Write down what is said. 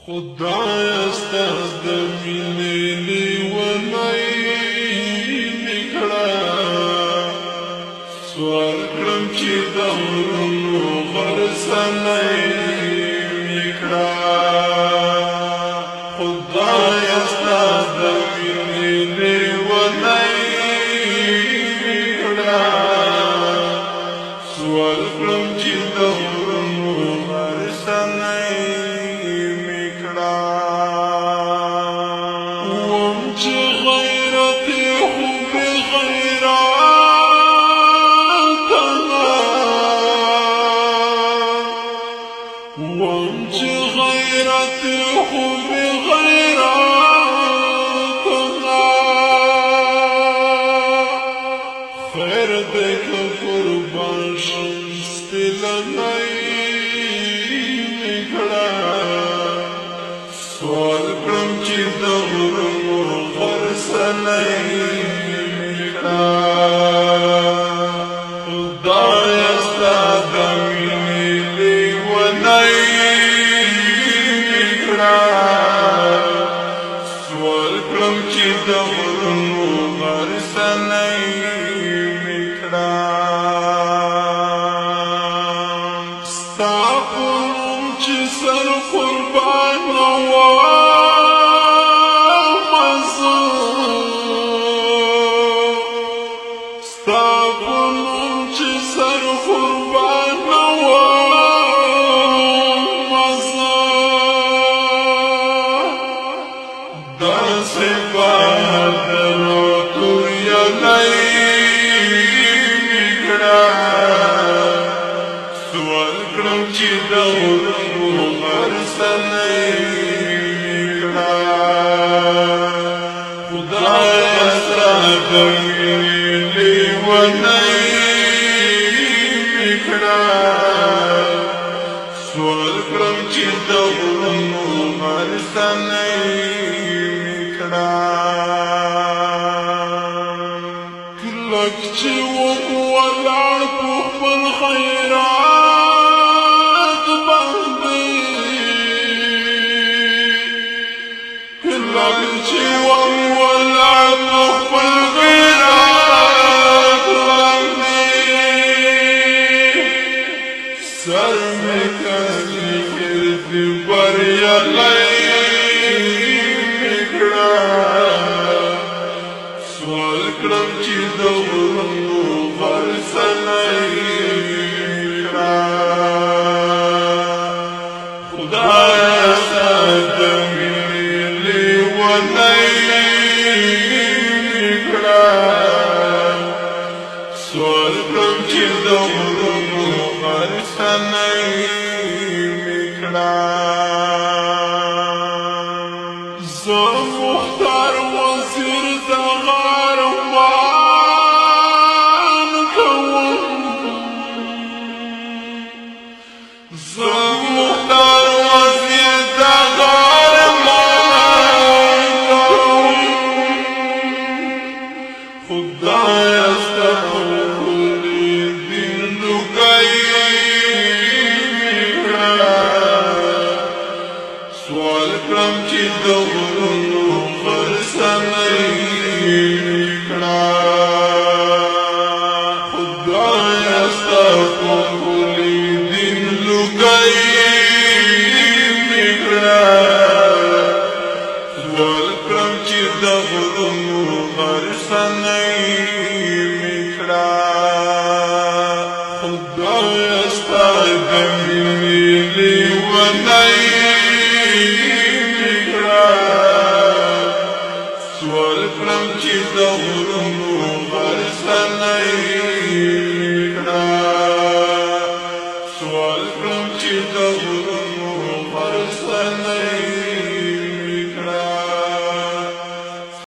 خدای ستا د مینې لیونی مې کړه، سوال کړم چې د غرونو غرڅنۍ مې کړه. خدای ستا د مینې لیونی مې کړه، سوال کړم چې د غرونو غرڅنۍ سوال کړم چې د غرونو غرڅنۍ مې کړه. خدایه ستا د مینې لیونی مې کړه، سوال کړم چې د غرونو غرڅنۍ مې کړه. ستا په نوم چې سر قربان سوال کړم چې د غرونو غرڅنۍ مې کړه. خدایه ستا د مینې لیونی مې کړه، سوال کړم چې د غرونو غرڅنۍ مې کړه. کلک چې ولاړ په خپل خیرات باندې، کلک چې ولاړ په خپل خیرات باندې، سر مې کړي د بریالی مې کړه. سوال کړم چې د غرونو غرڅنۍ مې کړه. خدایه ستا د مینې لیونی مې کړه، سوال کړم چې د غرونو غرڅنۍ مې کړه. زه مختار وزیر د غرمان کوم، زه مختار وزیر د غرمان کوم. خدایه ستا ښکلی دین لوګی مې کړه، سوال کړم چې د غرونو غرڅنۍ مې کړه. خدایه ستا ښکلی دین لوګی مې کړه، سوال کړم چې د غرونو غرڅنۍ مې کړه. خدایه ستا د مینې لیونی مې کړه، سوال کړم چې د